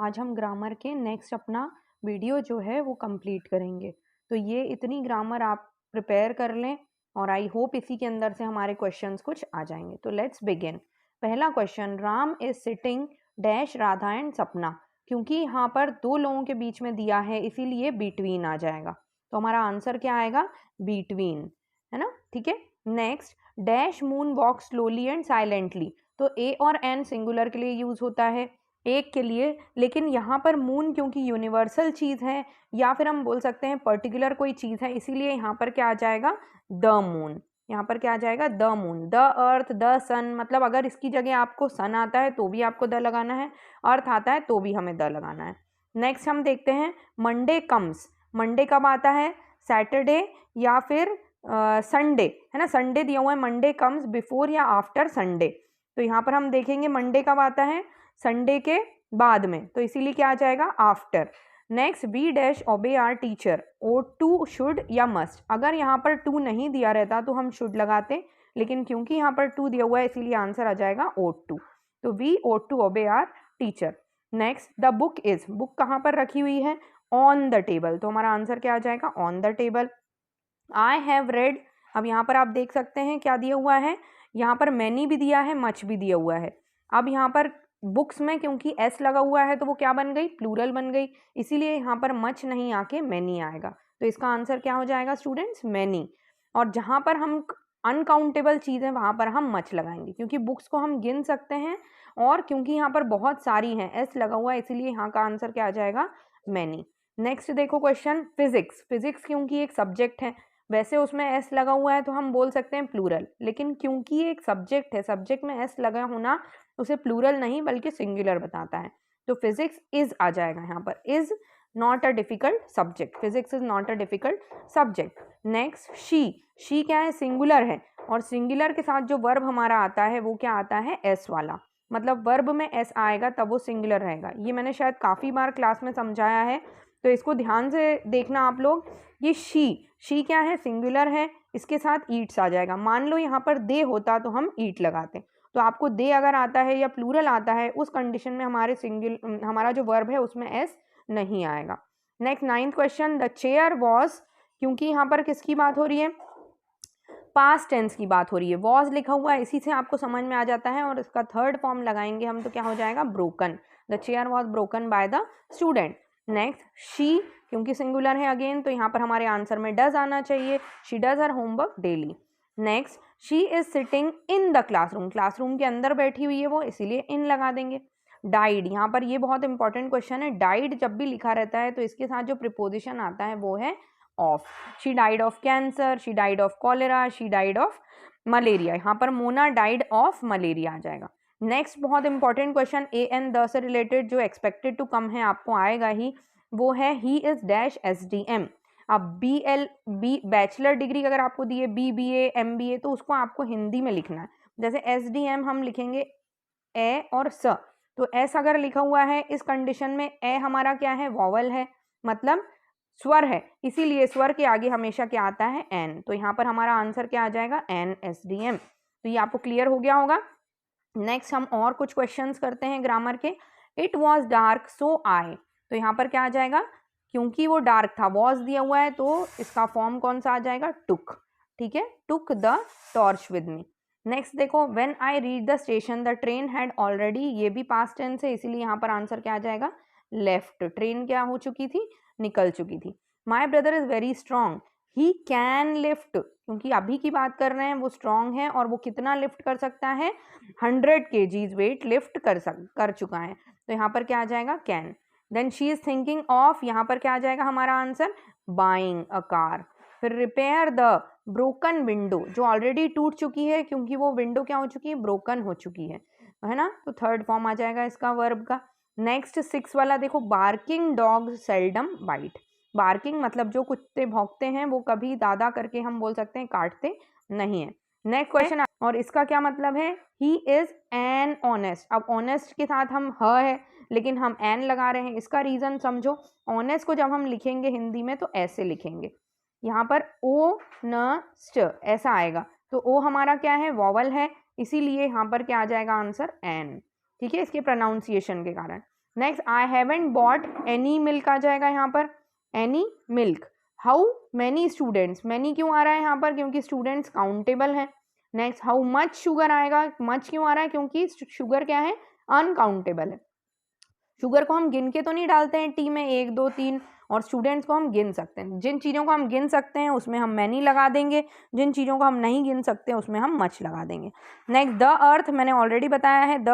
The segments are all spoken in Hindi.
आज हम ग्रामर के नेक्स्ट अपना वीडियो जो है वो कंप्लीट करेंगे। तो ये इतनी ग्रामर आप प्रिपेयर कर लें और आई होप इसी के अंदर से हमारे क्वेश्चंस कुछ आ जाएंगे। तो लेट्स बिगिन। पहला question, Ram is sitting dash Radha and सपना। क्योंकि यहाँ पर दो लोगों के बीच में दिया है इसीलिए बिटवीन आ जाएगा। तो हमारा आंसर क्या आएगा? बिटवीन, है ना? ठीक है। Next, dash moon walk slowly and silently. तो ए और एन सिंगुलर के लिए यूज होता है, एक के लिए, लेकिन यहाँ पर मून क्योंकि यूनिवर्सल चीज़ है या फिर हम बोल सकते हैं पर्टिकुलर कोई चीज़ है, इसीलिए यहाँ पर क्या आ जाएगा? The moon. यहाँ पर क्या आ जाएगा? The moon, the earth, the sun. मतलब अगर इसकी जगह आपको सन आता है तो भी आपको द लगाना है, अर्थ आता है तो भी हमें द लगाना है। नेक्स्ट हम देखते हैं मंडे कम्स। मंडे कब आता है? सैटरडे या फिर संडे, है ना? संडे दिया हुआ है, मंडे कम्स बिफोर या आफ्टर संडे। तो यहाँ पर हम देखेंगे मंडे कब आता है? संडे के बाद में, तो इसीलिए क्या आ जाएगा? After. Next, we dash obey our teacher. Ought to, should या मस्ट। अगर यहाँ पर टू नहीं दिया रहता तो हम शुड लगाते, लेकिन क्योंकि यहाँ पर टू दिया हुआ है इसीलिए आंसर आ जाएगा ओ टू। तो V O to obey our teacher. Next, the book is. Book कहाँ पर रखी हुई है? On the table. तो हमारा आंसर क्या आ जाएगा? On the table. I have read. अब यहाँ पर आप देख सकते हैं क्या दिया हुआ है, यहाँ पर मैनी भी दिया है, मच भी दिया हुआ है। अब यहाँ पर बुक्स में क्योंकि एस लगा हुआ है तो वो क्या बन गई? प्लूरल बन गई, इसीलिए यहाँ पर मच नहीं आके मैनी आएगा। तो इसका आंसर क्या हो जाएगा स्टूडेंट्स? मैनी। और जहाँ पर हम अनकाउंटेबल चीज़ है वहाँ पर हम मच लगाएंगे, क्योंकि बुक्स को हम गिन सकते हैं और क्योंकि यहाँ पर बहुत सारी हैं, एस लगा हुआ है, इसीलिए यहाँ का आंसर क्या आ जाएगा? मैनी। नेक्स्ट देखो क्वेश्चन, फिजिक्स। फिजिक्स क्योंकि एक सब्जेक्ट है, वैसे उसमें एस लगा हुआ है तो हम बोल सकते हैं प्लूरल, लेकिन क्योंकि ये एक सब्जेक्ट है, सब्जेक्ट में एस लगा होना उसे प्लूरल नहीं बल्कि सिंगुलर बताता है। तो फिजिक्स इज आ जाएगा यहाँ पर। Is not a difficult subject. Physics is not a difficult subject. Next, she. She क्या है? सिंगुलर है, और सिंगुलर के साथ जो वर्ब हमारा आता है वो क्या आता है? एस वाला। मतलब वर्ब में एस आएगा तब वो सिंगुलर रहेगा। ये मैंने शायद काफ़ी बार क्लास में समझाया है, तो इसको ध्यान से देखना आप लोग। ये शी क्या है? सिंगुलर है, इसके साथ ईट्स आ जाएगा। मान लो यहाँ पर दे होता तो हम ईट लगाते, तो आपको दे अगर आता है या प्लूरल आता है उस कंडीशन में हमारा जो वर्ब है उसमें एस नहीं आएगा। Next, ninth question, the chair was. क्योंकि यहाँ पर किसकी बात हो रही है? पास्ट टेंस की बात हो रही है, वॉज लिखा हुआ है, इसी से आपको समझ में आ जाता है। और इसका थर्ड फॉर्म लगाएंगे हम तो क्या हो जाएगा? Broken. The chair was broken by the student. Next, she क्योंकि सिंगुलर है अगेन, तो यहाँ पर हमारे आंसर में डज आना चाहिए। She does her homework daily. Next, she is sitting in the classroom. Classroom के अंदर बैठी हुई है वो, इसीलिए इन लगा देंगे। डाइड, यहाँ पर ये बहुत इंपॉर्टेंट क्वेश्चन है। डाइड जब भी लिखा रहता है तो इसके साथ जो प्रिपोजिशन आता है वो है of. She died of cancer, she died of cholera, she died of malaria. यहाँ पर मोना डाइड ऑफ मलेरिया आ जाएगा। नेक्स्ट बहुत important question, A an the से रिलेटेड जो एक्सपेक्टेड टू कम है आपको आएगा ही, वो है he is dash S D M. अब B L B bachelor degree अगर आपको दी है, B B M B A, तो उसको आपको हिंदी में लिखना है। जैसे एस डी एम हम लिखेंगे ए और स, तो एस अगर लिखा हुआ है इस कंडीशन में, ए हमारा क्या है? वॉवल है, मतलब स्वर है, इसीलिए स्वर के आगे हमेशा क्या आता है? एन। तो यहाँ पर हमारा आंसर क्या आ जाएगा? N S D M. तो ये आपको क्लियर हो गया होगा। नेक्स्ट हम और कुछ क्वेश्चंस करते हैं ग्रामर के। इट वॉज डार्क सो आई। तो यहाँ पर क्या आ जाएगा? क्योंकि वो डार्क था, वॉज दिया हुआ है, तो इसका फॉर्म कौन सा आ जाएगा? टुक। ठीक है, took the torch with me. Next देखो, when I reach the station the train had already. ये भी पास्ट टेंस है, इसीलिए यहाँ पर आंसर क्या आ जाएगा? लेफ्ट। ट्रेन क्या हो चुकी थी? निकल चुकी थी। My brother is very strong, he can lift. क्योंकि अभी की बात कर रहे हैं, वो स्ट्रॉन्ग है और वो कितना लिफ्ट कर सकता है? 100 kgs वेट लिफ्ट कर चुका है। तो यहाँ पर क्या आ जाएगा? Can. Then she is thinking of, यहाँ पर क्या आ जाएगा हमारा आंसर? Buying a car. फिर रिपेयर द ब्रोकन विंडो, जो ऑलरेडी टूट चुकी है, क्योंकि वो विंडो क्या हो चुकी है? ब्रोकन हो चुकी है ना? तो थर्ड फॉर्म आ जाएगा इसका वर्ब का। नेक्स्ट 6 वाला देखो, barking dog seldom bite. Barking मतलब जो कुत्ते भौंकते हैं वो कभी दादा करके हम बोल सकते हैं काटते नहीं है। नेक्स्ट क्वेश्चन, और इसका क्या मतलब है? He is an honest. अब ऑनेस्ट के साथ हम ह है लेकिन हम एन लगा रहे हैं, इसका रीजन समझो। ऑनेस्ट को जब हम लिखेंगे हिंदी में तो ऐसे लिखेंगे, यहाँ पर ओ न स्ट ऐसा आएगा, तो ओ हमारा क्या है? वॉवल है, इसीलिए यहाँ पर क्या आ जाएगा आंसर? एन। ठीक है, इसके प्रोनाउंसिएशन के कारण। Next I haven't bought any milk आ जाएगा यहाँ पर, any milk. How many students, many क्यों आ रहा है यहाँ पर, क्योंकि स्टूडेंट्स काउंटेबल हैं। नेक्स्ट हाउ मच शुगर आएगा, मच क्यों आ रहा है, क्योंकि शुगर क्या है, अनकाउंटेबल है। शुगर को हम गिन के तो नहीं डालते हैं टी में 1 2 3, और स्टूडेंट्स को हम गिन सकते हैं। जिन चीज़ों को हम गिन सकते हैं उसमें हम मैनी लगा देंगे, जिन चीज़ों को हम नहीं गिन सकते उसमें हम मच लगा देंगे। नेक्स्ट द अर्थ, मैंने ऑलरेडी बताया है, द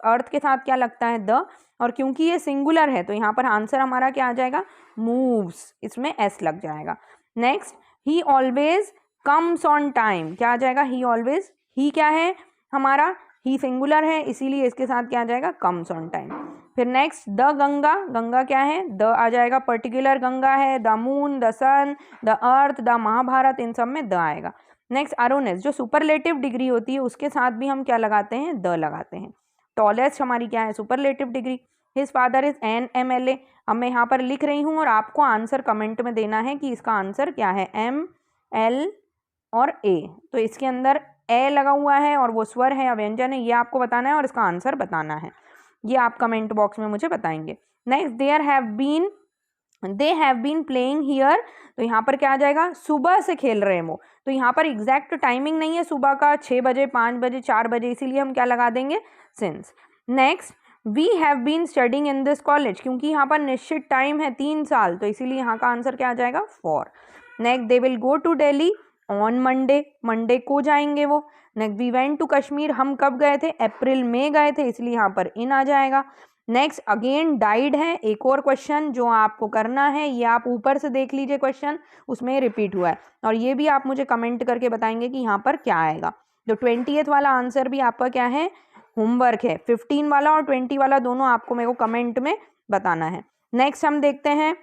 अर्थ के साथ क्या लगता है, द, और क्योंकि ये सिंगुलर है तो यहाँ पर आंसर हमारा क्या आ जाएगा, मूव्स, इसमें एस लग जाएगा। Next he always comes on time, क्या आ जाएगा, ही ऑलवेज, ही क्या है हमारा, ही सिंगुलर है इसीलिए इसके साथ क्या आ जाएगा, कम्स ऑन टाइम। फिर नेक्स्ट द गंगा, गंगा क्या है, द आ जाएगा, पर्टिकुलर गंगा है, the moon, the sun, the earth, the Mahabharata, इन सब में द आएगा। नेक्स्ट अरोनेस, जो सुपरलेटिव डिग्री होती है उसके साथ भी हम क्या लगाते हैं, द लगाते हैं। टॉलेस्ट हमारी क्या है, superlative degree. His father is an MLA। अब मैं यहाँ पर लिख रही हूँ और आपको आंसर कमेंट में देना है कि इसका आंसर क्या है, ML और A। तो इसके अंदर ए लगा हुआ है और वो स्वर है या व्यंजन है, ये आपको बताना है और इसका आंसर बताना है, ये आप कमेंट बॉक्स में मुझे बताएंगे। Next they have been playing here, तो यहाँ पर क्या आ जाएगा, सुबह से खेल रहे हैं वो, तो यहाँ पर एग्जैक्ट टाइमिंग नहीं है सुबह का 6 बजे 5 बजे 4 बजे, इसीलिए हम क्या लगा देंगे, since. Next we have been studying in this college, क्योंकि यहाँ पर निश्चित टाइम है 3 साल, तो इसीलिए यहाँ का आंसर क्या आ जाएगा, 4। Next they will go to Delhi on Monday, Monday को जाएंगे वो। Next we went to Kashmir, हम कब गए थे, अप्रैल में गए थे, इसलिए यहाँ पर इन आ जाएगा। नेक्स्ट अगेन डाइड है, एक और क्वेश्चन जो आपको करना है, ये आप ऊपर से देख लीजिए क्वेश्चन, उसमें रिपीट हुआ है, और ये भी आप मुझे कमेंट करके बताएंगे कि यहाँ पर क्या आएगा। तो 20th वाला आंसर भी आपका क्या है, होमवर्क है, 15 वाला और 20 वाला दोनों आपको मेरे को कमेंट में बताना है। नेक्स्ट हम देखते हैं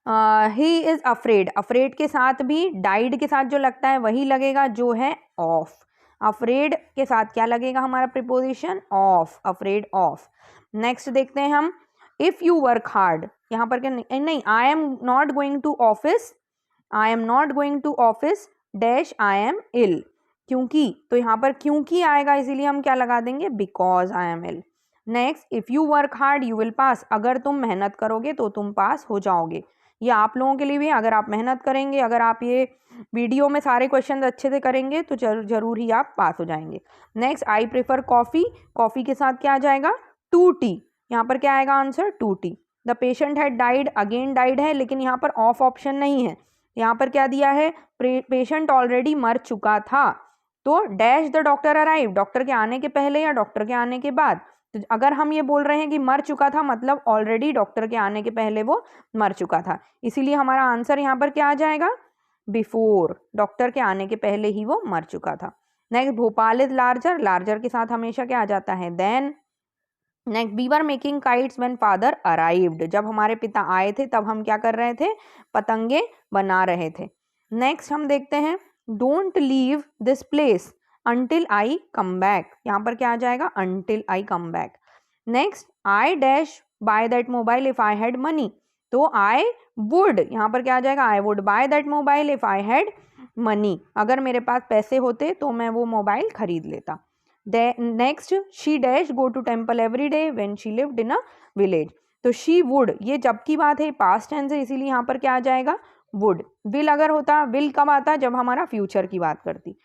ही इज अफ्रेड, अफ्रेड के साथ भी डाइड के साथ जो लगता है वही लगेगा जो है ऑफ। अफ्रेड के साथ क्या लगेगा हमारा preposition, of, afraid of. Next देखते हैं हम, इफ यू वर्क हार्ड, यहाँ पर क्या नहीं, I am not going to office, I am not going to office dash I am ill, क्योंकि, तो यहाँ पर क्योंकि आएगा इसीलिए हम क्या लगा देंगे, because I am ill. Next if you work hard you will pass, अगर तुम मेहनत करोगे तो तुम पास हो जाओगे, ये आप लोगों के लिए भी, अगर आप मेहनत करेंगे, अगर आप ये वीडियो में सारे क्वेश्चन अच्छे से करेंगे तो जरूर ही आप पास हो जाएंगे। Next I prefer coffee, coffee के साथ क्या आ जाएगा, टू टी, यहाँ पर क्या आएगा answer, two T. The patient had died, again died है लेकिन यहाँ पर ऑफ ऑप्शन नहीं है, यहाँ पर क्या दिया है, पेशेंट ऑलरेडी मर चुका था, तो dash the doctor arrive, doctor के आने के पहले या डॉक्टर के आने के बाद। तो अगर हम ये बोल रहे हैं कि मर चुका था मतलब ऑलरेडी डॉक्टर के आने के पहले वो मर चुका था, इसीलिए हमारा आंसर यहाँ पर क्या आ जाएगा, बिफोर, डॉक्टर के आने के पहले ही वो मर चुका था। Next Bhopal is larger, larger के साथ हमेशा क्या आ जाता है, then. Next we were making kites when father arrived, जब हमारे पिता आए थे तब हम क्या कर रहे थे, पतंगे बना रहे थे। नेक्स्ट हम देखते हैं, don't leave this place until I come back, यहाँ पर क्या आ जाएगा, until I come back। Next I dash buy that mobile if I had money, तो I would, यहाँ पर क्या आ जाएगा, I would buy that mobile if I had money, अगर मेरे पास पैसे होते तो मैं वो मोबाइल खरीद लेता। Next she dash go to temple every day when she lived in a village, तो she would, ये जब की बात है, पास्ट टेंस है, इसीलिए यहाँ पर क्या आ जाएगा, वुड। विल अगर होता, विल कब आता, जब हमारा फ्यूचर की बात करती।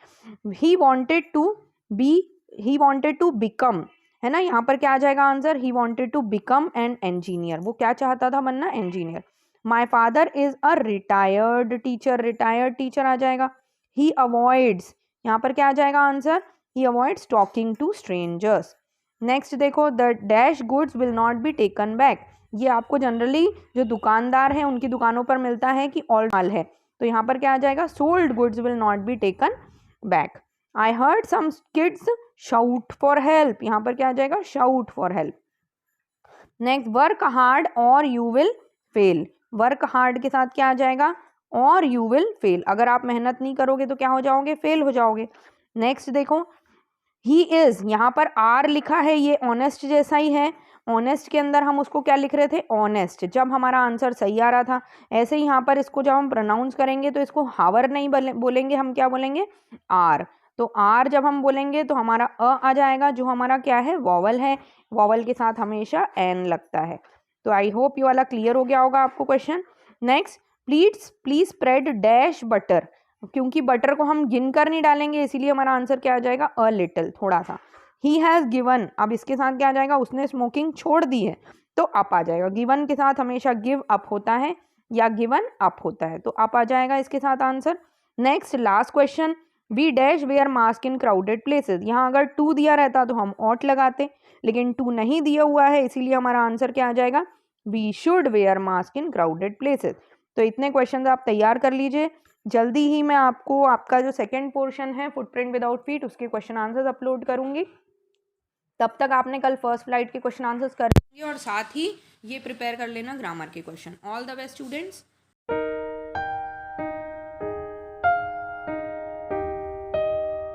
He wanted to be, he wanted to become, है ना, यहाँ पर क्या आ जाएगा answer, he wanted to become an engineer, वो क्या चाहता था बनना, engineer. My father is a retired teacher, retired teacher आ जाएगा। ही अवॉइड्स, यहाँ पर क्या आ जाएगा answer, he avoids talking to strangers. Next देखो, the dash goods will not be taken back, ये आपको जनरली जो दुकानदार हैं उनकी दुकानों पर मिलता है कि ऑल माल है, तो यहाँ पर क्या आ जाएगा, sold goods will not be taken back. I heard some kids shout for help, यहाँ पर क्या आ जाएगा, shout for help. Next work hard और you will fail, work hard के साथ क्या आ जाएगा, और यू विल फेल, अगर आप मेहनत नहीं करोगे तो क्या हो जाओगे, फेल हो जाओगे। नेक्स्ट देखो, ही इज, यहाँ पर आर लिखा है, ये ऑनेस्ट जैसा ही है, ऑनेस्ट के अंदर हम उसको क्या लिख रहे थे, ऑनेस्ट, जब हमारा आंसर सही आ रहा था। ऐसे ही यहाँ पर इसको जब हम प्रोनाउंस करेंगे तो इसको हावर नहीं बोलेंगे, हम क्या बोलेंगे, आर। तो आर जब हम बोलेंगे तो हमारा अ आ जाएगा, जो हमारा क्या है, वॉवल है। वॉवल के साथ हमेशा एन लगता है। तो आई होप ये वाला क्लियर हो गया होगा आपको question. Next, please spread dash butter, क्योंकि बटर को हम गिन कर नहीं डालेंगे, इसीलिए हमारा आंसर क्या आ जाएगा, अ लिटिल, थोड़ा सा। ही हैज़ गिवन, अब इसके साथ क्या आ जाएगा, उसने स्मोकिंग छोड़ दी है, तो अप आ जाएगा। गिवन के साथ हमेशा गिव अप होता है या गिवन अप होता है, तो अप आ जाएगा इसके साथ answer. Next last question, we dash wear mask in crowded places. यहाँ अगर टू दिया रहता तो हम ऑट लगाते, लेकिन टू नहीं दिया हुआ है, इसीलिए हमारा आंसर क्या आ जाएगा, we should wear mask in crowded places. तो इतने क्वेश्चन आप तैयार कर लीजिए। जल्दी ही मैं आपको आपका जो सेकेंड पोर्शन है फुटप्रिंट विदाउट फीट, उसके क्वेश्चन आंसर्स अपलोड करूंगी। तब तक आपने कल फर्स्ट फ्लाइट के क्वेश्चन आंसर्स कर लिए और साथ ही ये प्रिपेयर कर लेना ग्रामर के question. All the best students.